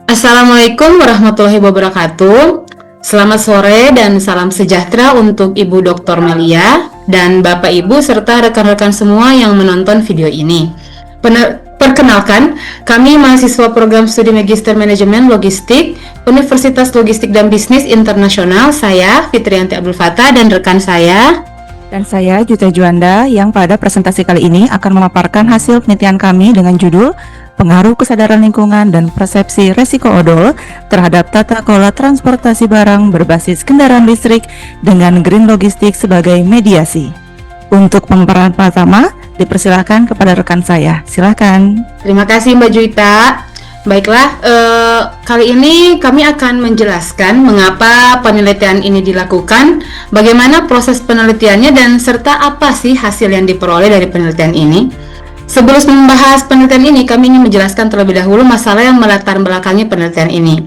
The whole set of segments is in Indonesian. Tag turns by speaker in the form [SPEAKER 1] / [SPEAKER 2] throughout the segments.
[SPEAKER 1] Assalamualaikum warahmatullahi wabarakatuh. Selamat sore dan salam sejahtera untuk Ibu Dr. Melia dan Bapak Ibu serta rekan-rekan semua yang menonton video ini. Perkenalkan, kami mahasiswa program studi Magister Manajemen Logistik Universitas Logistik dan Bisnis Internasional. Saya Fitriyanti Abdul Fattah dan rekan saya.
[SPEAKER 2] Dan saya Juta Juanda yang pada presentasi kali ini akan memaparkan hasil penelitian kami dengan judul Pengaruh Kesadaran Lingkungan dan Persepsi Resiko Odol terhadap Tata Kelola Transportasi Barang Berbasis Kendaraan Listrik dengan Green Logistik sebagai mediasi. Untuk pemaparan pertama, dipersilakan kepada rekan saya. Silakan.
[SPEAKER 1] Terima kasih Mbak Juita. Baiklah, kali ini kami akan menjelaskan mengapa penelitian ini dilakukan, bagaimana proses penelitiannya, dan serta apa sih hasil yang diperoleh dari penelitian ini. Sebelum membahas penelitian ini, kami ingin menjelaskan terlebih dahulu masalah yang melatar belakangi penelitian ini.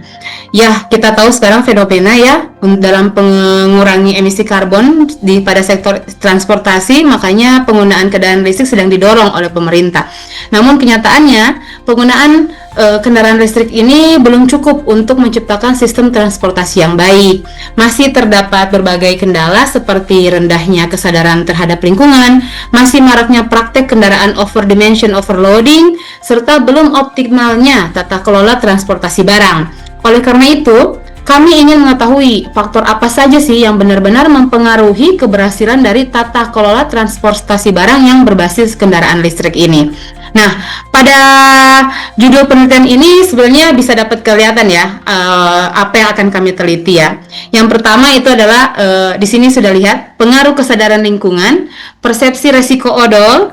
[SPEAKER 1] Ya, kita tahu sekarang fenomena ya dalam mengurangi emisi karbon pada sektor transportasi, makanya penggunaan kendaraan listrik sedang didorong oleh pemerintah. Namun kenyataannya penggunaan kendaraan listrik ini belum cukup untuk menciptakan sistem transportasi yang baik. Masih terdapat berbagai kendala seperti rendahnya kesadaran terhadap lingkungan, masih maraknya praktek kendaraan over-dimension overloading, serta belum optimalnya tata kelola transportasi barang. Oleh karena itu, kami ingin mengetahui faktor apa saja sih yang benar-benar mempengaruhi keberhasilan dari tata kelola transportasi barang yang berbasis kendaraan listrik ini. Nah, pada judul penelitian ini sebenarnya bisa dapat kelihatan ya apa yang akan kami teliti ya. Yang pertama itu adalah di sini sudah lihat pengaruh kesadaran lingkungan, persepsi resiko odol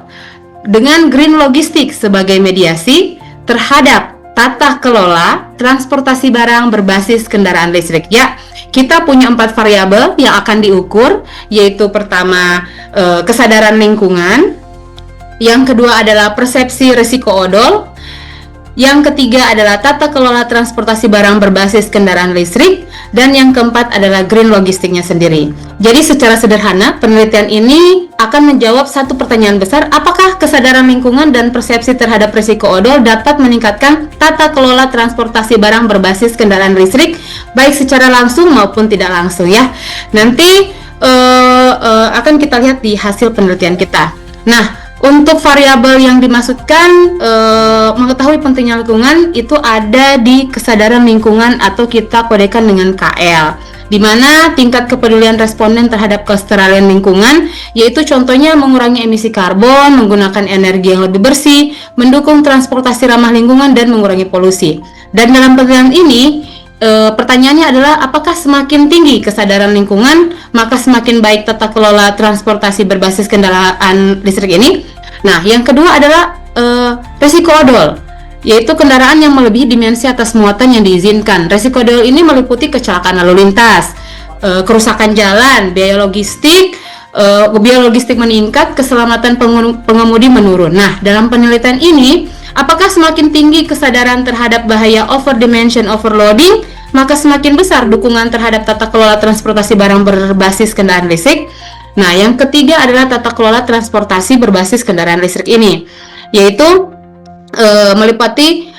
[SPEAKER 1] dengan green logistik sebagai mediasi terhadap tata kelola transportasi barang berbasis kendaraan listrik. Ya, kita punya 4 variabel yang akan diukur, yaitu pertama kesadaran lingkungan, yang kedua adalah persepsi risiko odol, yang ketiga adalah tata kelola transportasi barang berbasis kendaraan listrik, dan yang keempat adalah green logistiknya sendiri. Jadi secara sederhana, penelitian ini akan menjawab satu pertanyaan besar, apakah kesadaran lingkungan dan persepsi terhadap risiko odol dapat meningkatkan tata kelola transportasi barang berbasis kendaraan listrik, baik secara langsung maupun tidak langsung ya. Nanti akan kita lihat di hasil penelitian kita. Nah, untuk variabel yang dimaksudkan mengetahui pentingnya lingkungan itu ada di kesadaran lingkungan atau kita kodekan dengan KL, di mana tingkat kepedulian responden terhadap kelestarian lingkungan, yaitu contohnya mengurangi emisi karbon, menggunakan energi yang lebih bersih, mendukung transportasi ramah lingkungan, dan mengurangi polusi. Dan dalam penelitian ini pertanyaannya adalah apakah semakin tinggi kesadaran lingkungan maka semakin baik tata kelola transportasi berbasis kendaraan listrik ini. Nah, yang kedua adalah resiko odol, yaitu kendaraan yang melebihi dimensi atas muatan yang diizinkan. Resiko odol ini meliputi kecelakaan lalu lintas, kerusakan jalan, biaya logistik meningkat, keselamatan pengemudi menurun. Nah, dalam penelitian ini, apakah semakin tinggi kesadaran terhadap bahaya over-dimension overloading, maka semakin besar dukungan terhadap tata kelola transportasi barang berbasis kendaraan listrik. Nah, yang ketiga adalah tata kelola transportasi berbasis kendaraan listrik ini, yaitu meliputi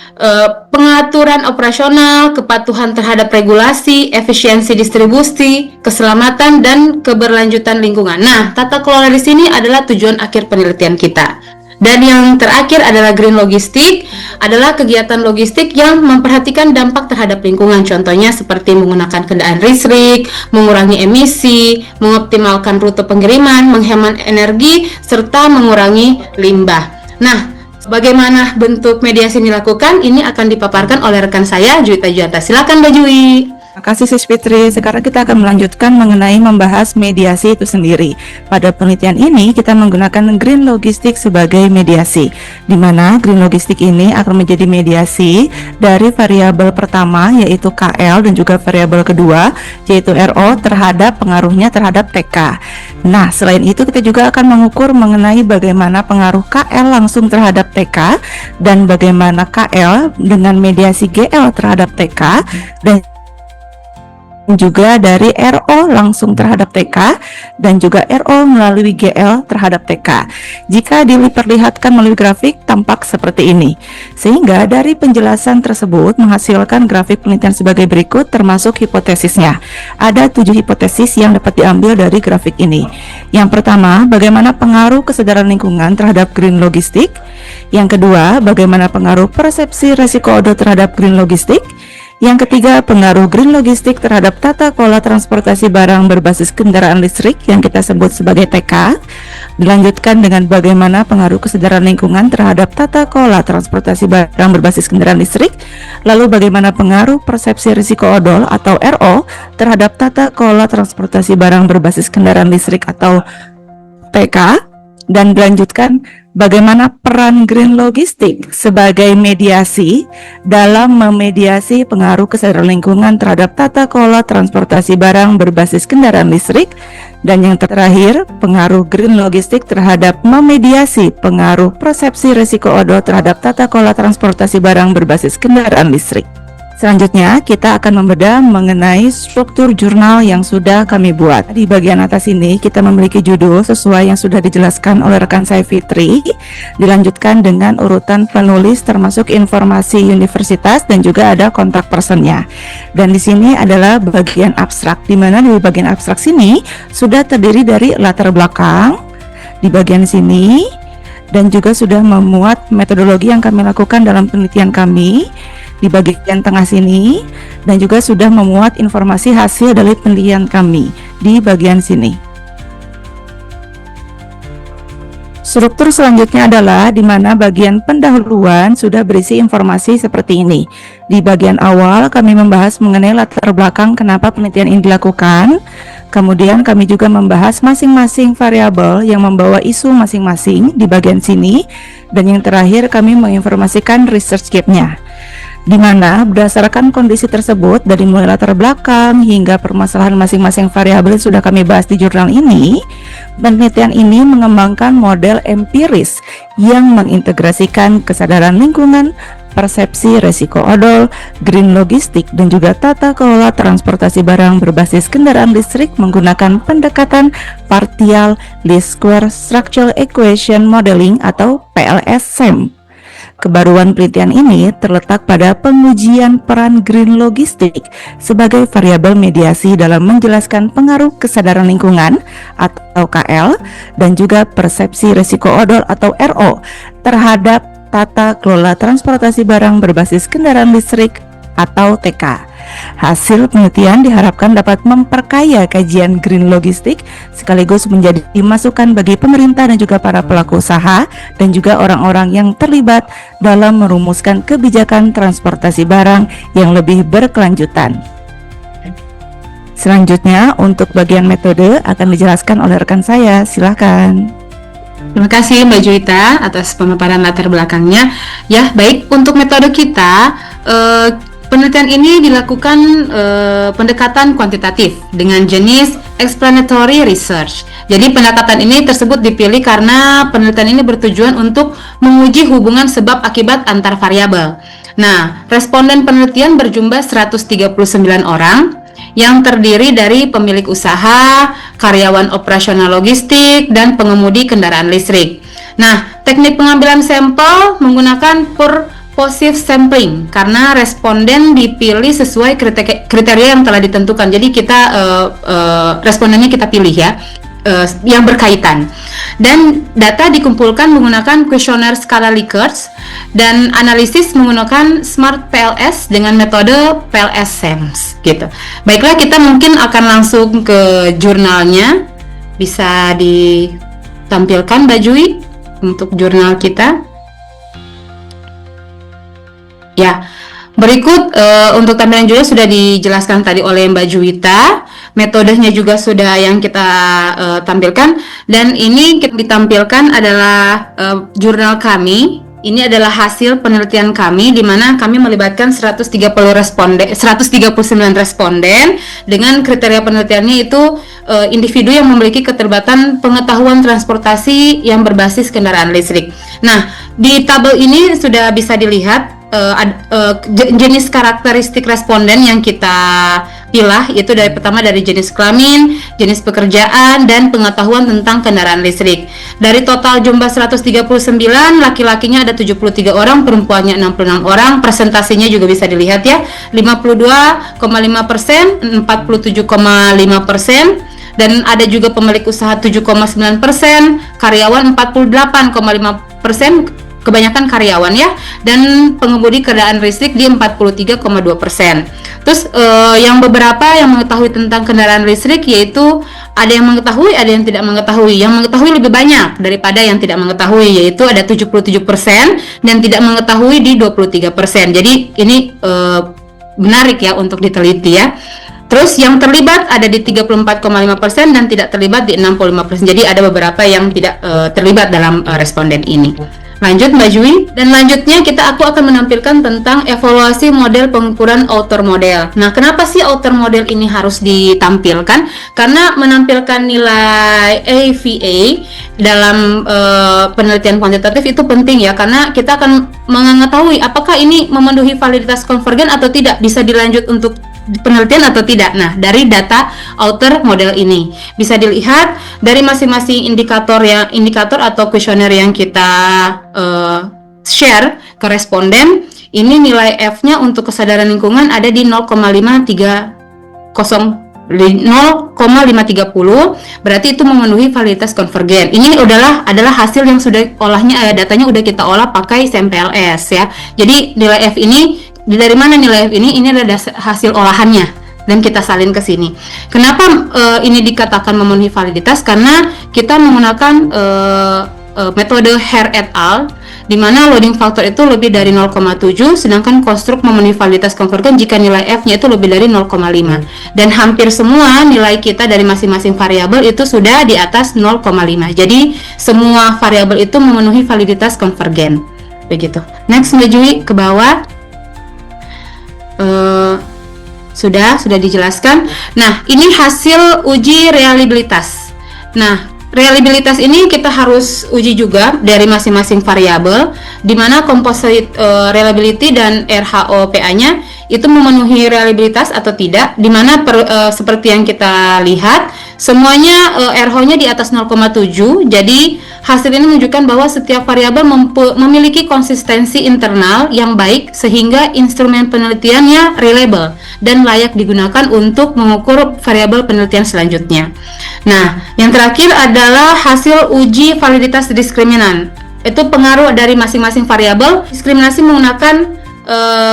[SPEAKER 1] pengaturan operasional, kepatuhan terhadap regulasi, efisiensi distribusi, keselamatan, dan keberlanjutan lingkungan. Nah, tata kelola di sini adalah tujuan akhir penelitian kita. Dan yang terakhir adalah green logistik, adalah kegiatan logistik yang memperhatikan dampak terhadap lingkungan. Contohnya seperti menggunakan kendaraan listrik, mengurangi emisi, mengoptimalkan rute pengiriman, menghemat energi, serta mengurangi limbah. Nah, bagaimana bentuk mediasi yang dilakukan? Ini akan dipaparkan oleh rekan saya, Juita Juanta. Silakan Mbak Jui.
[SPEAKER 2] Terima kasih Sis Fitri. Sekarang kita akan melanjutkan mengenai membahas mediasi itu sendiri. Pada penelitian ini kita menggunakan green logistik sebagai mediasi, di mana green logistik ini akan menjadi mediasi dari variabel pertama yaitu KL dan juga variabel kedua yaitu RO terhadap pengaruhnya terhadap TK. Nah, selain itu kita juga akan mengukur mengenai bagaimana pengaruh KL langsung terhadap TK dan bagaimana KL dengan mediasi GL terhadap TK dan juga dari RO langsung terhadap TK dan juga RO melalui GL terhadap TK. Jika diperlihatkan melalui grafik tampak seperti ini. Sehingga dari penjelasan tersebut menghasilkan grafik penelitian sebagai berikut termasuk hipotesisnya. Ada 7 hipotesis yang dapat diambil dari grafik ini. Yang pertama, bagaimana pengaruh kesadaran lingkungan terhadap green logistik. Yang kedua, bagaimana pengaruh persepsi resiko odol terhadap green logistik. Yang ketiga, pengaruh green logistik terhadap tata kelola transportasi barang berbasis kendaraan listrik yang kita sebut sebagai TK. Dilanjutkan dengan bagaimana pengaruh kesadaran lingkungan terhadap tata kelola transportasi barang berbasis kendaraan listrik. Lalu bagaimana pengaruh persepsi risiko odol atau RO terhadap tata kelola transportasi barang berbasis kendaraan listrik atau TK. Dan dilanjutkan bagaimana peran green logistik sebagai mediasi dalam memediasi pengaruh kesadaran lingkungan terhadap tata kelola transportasi barang berbasis kendaraan listrik. Dan yang terakhir, pengaruh green logistik terhadap memediasi pengaruh persepsi risiko odol terhadap tata kelola transportasi barang berbasis kendaraan listrik. Selanjutnya, kita akan membedah mengenai struktur jurnal yang sudah kami buat. Di bagian atas ini, kita memiliki judul sesuai yang sudah dijelaskan oleh rekan saya Fitri. Dilanjutkan dengan urutan penulis termasuk informasi universitas dan juga ada kontak personnya. Dan di sini adalah bagian abstrak, di mana di bagian abstrak sini sudah terdiri dari latar belakang di bagian sini dan juga sudah memuat metodologi yang kami lakukan dalam penelitian kami di bagian tengah sini, dan juga sudah memuat informasi hasil dari penelitian kami di bagian sini. Struktur selanjutnya adalah di mana bagian pendahuluan sudah berisi informasi seperti ini. Di bagian awal kami membahas mengenai latar belakang kenapa penelitian ini dilakukan. Kemudian kami juga membahas masing-masing variabel yang membawa isu masing-masing di bagian sini. Dan yang terakhir kami menginformasikan research gap-nya, di mana berdasarkan kondisi tersebut dari mulai latar belakang hingga permasalahan masing-masing variabel sudah kami bahas di jurnal ini. Penelitian ini mengembangkan model empiris yang mengintegrasikan kesadaran lingkungan, persepsi resiko odol, green logistik, dan juga tata kelola transportasi barang berbasis kendaraan listrik menggunakan pendekatan partial least square structural equation modeling atau PLS-SEM. Kebaruan penelitian ini terletak pada pengujian peran green logistik sebagai variabel mediasi dalam menjelaskan pengaruh kesadaran lingkungan atau KL dan juga persepsi risiko odol atau RO terhadap tata kelola transportasi barang berbasis kendaraan listrik atau TK. Hasil penelitian diharapkan dapat memperkaya kajian green logistik sekaligus menjadi masukan bagi pemerintah dan juga para pelaku usaha dan juga orang-orang yang terlibat dalam merumuskan kebijakan transportasi barang yang lebih berkelanjutan. Selanjutnya untuk bagian metode akan dijelaskan oleh rekan saya, silakan.
[SPEAKER 1] Terima kasih Mbak Juwita atas pemaparan latar belakangnya. Ya, baik, untuk metode kita penelitian ini dilakukan pendekatan kuantitatif dengan jenis explanatory research. Jadi pendekatan ini tersebut dipilih karena penelitian ini bertujuan untuk menguji hubungan sebab akibat antar variabel. Nah, responden penelitian berjumlah 139 orang yang terdiri dari pemilik usaha, karyawan operasional logistik, dan pengemudi kendaraan listrik. Nah, teknik pengambilan sampel menggunakan purposive sampling karena responden dipilih sesuai kriteria yang telah ditentukan. Jadi kita respondennya kita pilih ya, yang berkaitan. Dan data dikumpulkan menggunakan kuesioner skala Likert dan analisis menggunakan Smart PLS dengan metode PLS-SEMS gitu. Baiklah, kita mungkin akan langsung ke jurnalnya. Bisa ditampilkan Mbak Jui untuk jurnal kita. Ya, berikut untuk tampilan jurnal sudah dijelaskan tadi oleh Mbak Juwita. Metodenya juga sudah yang kita tampilkan, dan ini kita ditampilkan adalah jurnal kami. Ini adalah hasil penelitian kami di mana kami melibatkan 139 responden dengan kriteria penelitiannya itu individu yang memiliki keterlibatan pengetahuan transportasi yang berbasis kendaraan listrik. Nah, di tabel ini sudah bisa dilihat jenis karakteristik responden yang kita pilah itu pertama dari jenis kelamin, jenis pekerjaan, dan pengetahuan tentang kendaraan listrik. Dari total jumlah 139, laki-lakinya ada 73 orang, perempuannya 66 orang. Presentasinya juga bisa dilihat ya, 52,5%, 47,5%, dan ada juga pemilik usaha 7,9%, karyawan 48,5%, kebanyakan karyawan ya, dan pengemudi kendaraan listrik di 43,2%. Terus yang beberapa yang mengetahui tentang kendaraan listrik, yaitu ada yang mengetahui, ada yang tidak mengetahui. Yang mengetahui lebih banyak daripada yang tidak mengetahui, yaitu ada 77%, dan tidak mengetahui di 23%. Jadi ini menarik ya untuk diteliti ya. Terus yang terlibat ada di 34,5% dan tidak terlibat di 65%. Jadi ada beberapa yang tidak terlibat dalam responden ini. Lanjut Mbak Jui, dan lanjutnya aku akan menampilkan tentang evaluasi model pengukuran outer model. Nah, kenapa sih outer model ini harus ditampilkan? Karena menampilkan nilai AVA dalam penelitian kuantitatif itu penting ya, karena kita akan mengetahui apakah ini memenuhi validitas konvergen atau tidak, bisa dilanjut untuk penelitian atau tidak. Nah, dari data outer model ini bisa dilihat dari masing-masing indikator atau kuesioner yang kita share ke responden. Ini nilai F-nya untuk kesadaran lingkungan ada di 0,530, berarti itu memenuhi validitas konvergen. Ini adalah hasil yang sudah datanya udah kita olah pakai SampleS ya. Jadi nilai F ini dari mana nilai F ini? Ini adalah hasil olahannya dan kita salin ke sini. Kenapa ini dikatakan memenuhi validitas? Karena kita menggunakan metode Hare et al, di mana loading factor itu lebih dari 0,7, sedangkan konstruk memenuhi validitas konvergen jika nilai F-nya itu lebih dari 0,5. Dan hampir semua nilai kita dari masing-masing variabel itu sudah di atas 0,5. Jadi semua variabel itu memenuhi validitas konvergen. Begitu. Next Mbak Jui ke bawah. Sudah dijelaskan. Nah, ini hasil uji reliabilitas. Nah, reliabilitas ini kita harus uji juga dari masing-masing variabel, di mana composite reliability dan RHOPA-nya itu memenuhi reliabilitas atau tidak, di mana seperti yang kita lihat semuanya RH-nya di atas 0,7. Jadi hasil ini menunjukkan bahwa setiap variabel memiliki konsistensi internal yang baik, sehingga instrumen penelitiannya reliable dan layak digunakan untuk mengukur variabel penelitian selanjutnya. Nah, yang terakhir adalah hasil uji validitas diskriminan. Itu pengaruh dari masing-masing variabel. Diskriminasi menggunakan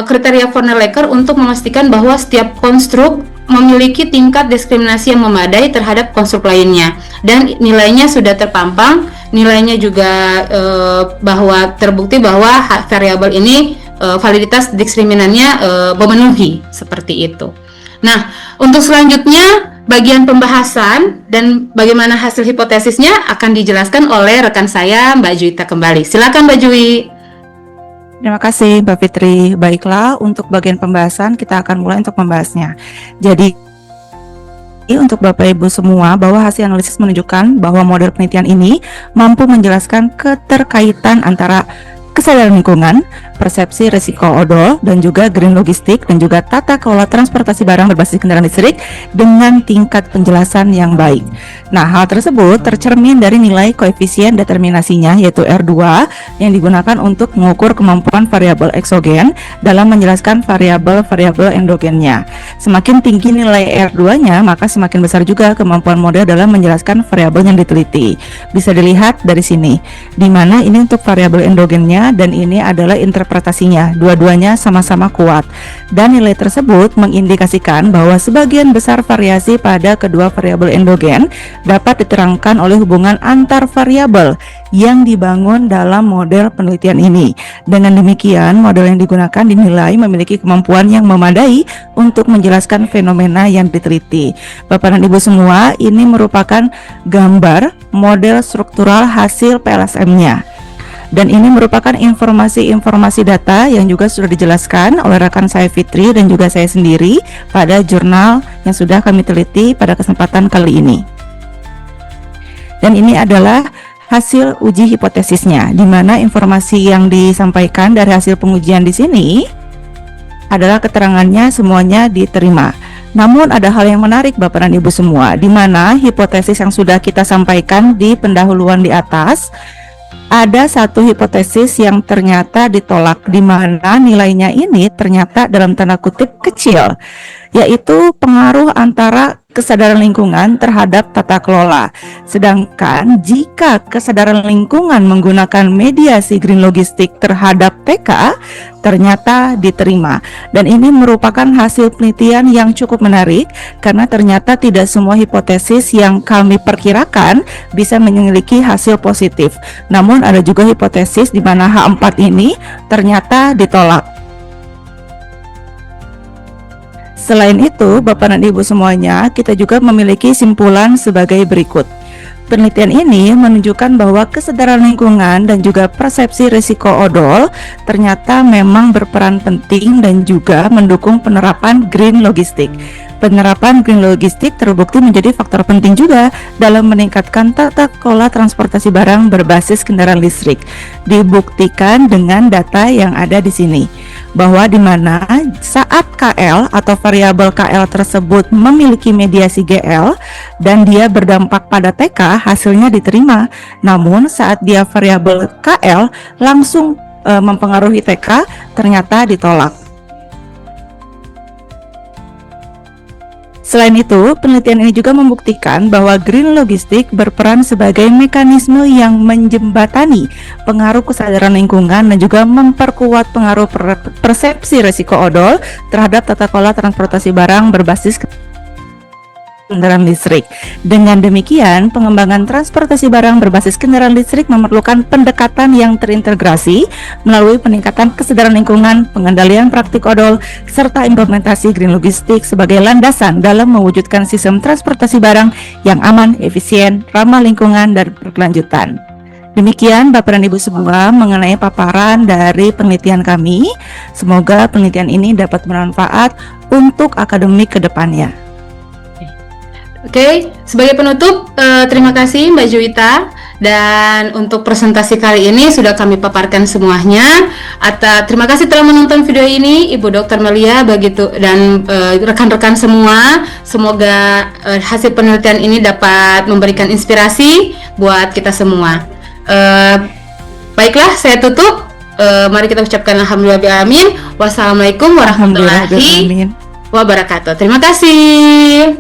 [SPEAKER 1] kriteria Forner-Lecker untuk memastikan bahwa setiap konstruk memiliki tingkat diskriminasi yang memadai terhadap konstruk lainnya, dan nilainya sudah terpampang. Nilainya juga bahwa terbukti bahwa variabel ini validitas diskriminannya memenuhi, seperti itu. Nah, untuk selanjutnya bagian pembahasan dan bagaimana hasil hipotesisnya akan dijelaskan oleh rekan saya Mbak Juwita kembali. Silakan Mbak Jui.
[SPEAKER 2] Terima kasih Mbak Fitri. Baiklah, untuk bagian pembahasan kita akan mulai untuk membahasnya. Jadi untuk Bapak Ibu semua, bahwa hasil analisis menunjukkan bahwa model penelitian ini mampu menjelaskan keterkaitan antara kesadaran lingkungan, persepsi risiko odol, dan juga green logistik, dan juga tata kelola transportasi barang berbasis kendaraan listrik dengan tingkat penjelasan yang baik. Nah, hal tersebut tercermin dari nilai koefisien determinasinya, yaitu R2, yang digunakan untuk mengukur kemampuan variabel eksogen dalam menjelaskan variabel-variabel endogennya. Semakin tinggi nilai R2-nya, maka semakin besar juga kemampuan model dalam menjelaskan variabel yang diteliti. Bisa dilihat dari sini, di mana ini untuk variabel endogennya dan ini adalah interpretasinya. Dua-duanya sama-sama kuat, dan nilai tersebut mengindikasikan bahwa sebagian besar variasi pada kedua variabel endogen dapat diterangkan oleh hubungan antar variabel yang dibangun dalam model penelitian ini. Dengan demikian, model yang digunakan dinilai memiliki kemampuan yang memadai untuk menjelaskan fenomena yang diteliti. Bapak dan Ibu semua, ini merupakan gambar model struktural hasil PLSM-nya. Dan ini merupakan informasi-informasi data yang juga sudah dijelaskan oleh rekan saya Fitri dan juga saya sendiri pada jurnal yang sudah kami teliti pada kesempatan kali ini. Dan ini adalah hasil uji hipotesisnya, di mana informasi yang disampaikan dari hasil pengujian di sini adalah keterangannya semuanya diterima. Namun ada hal yang menarik Bapak dan Ibu semua, di mana hipotesis yang sudah kita sampaikan di pendahuluan di atas, ada satu hipotesis yang ternyata ditolak, di mana nilainya ini ternyata dalam tanda kutip kecil, yaitu pengaruh antara kesadaran lingkungan terhadap tata kelola. Sedangkan jika kesadaran lingkungan menggunakan mediasi green logistik terhadap TK ternyata diterima. Dan ini merupakan hasil penelitian yang cukup menarik karena ternyata tidak semua hipotesis yang kami perkirakan bisa memiliki hasil positif. Namun ada juga hipotesis di mana H4 ini ternyata ditolak. Selain itu, Bapak dan Ibu semuanya, kita juga memiliki simpulan sebagai berikut. Penelitian ini menunjukkan bahwa kesadaran lingkungan dan juga persepsi risiko odol ternyata memang berperan penting dan juga mendukung penerapan green logistik. Penerapan green logistik terbukti menjadi faktor penting juga dalam meningkatkan tata kelola transportasi barang berbasis kendaraan listrik. Dibuktikan dengan data yang ada di sini, bahwa di mana saat KL atau variabel KL tersebut memiliki mediasi GL dan dia berdampak pada TK, hasilnya diterima. Namun saat dia variabel KL langsung mempengaruhi TK, ternyata ditolak. Selain itu, penelitian ini juga membuktikan bahwa green logistik berperan sebagai mekanisme yang menjembatani pengaruh kesadaran lingkungan dan juga memperkuat pengaruh persepsi risiko odol terhadap tata kelola transportasi barang berbasis kendaraan listrik. Dengan demikian, pengembangan transportasi barang berbasis kendaraan listrik memerlukan pendekatan yang terintegrasi melalui peningkatan kesadaran lingkungan, pengendalian praktik odol, serta implementasi green logistik sebagai landasan dalam mewujudkan sistem transportasi barang yang aman, efisien, ramah lingkungan, dan berkelanjutan. Demikian Bapak dan Ibu semua mengenai paparan dari penelitian kami. Semoga penelitian ini dapat bermanfaat untuk akademik ke depannya.
[SPEAKER 1] Oke, sebagai penutup, terima kasih Mbak Juwita. Dan untuk presentasi kali ini sudah kami paparkan semuanya. Terima kasih telah menonton video ini, Ibu Dr. Melia dan rekan-rekan semua. Semoga hasil penelitian ini dapat memberikan inspirasi buat kita semua. Baiklah, saya tutup. Mari kita ucapkan alhamdulillahirabbil alamin. Wassalamualaikum warahmatullahi wabarakatuh. Terima kasih.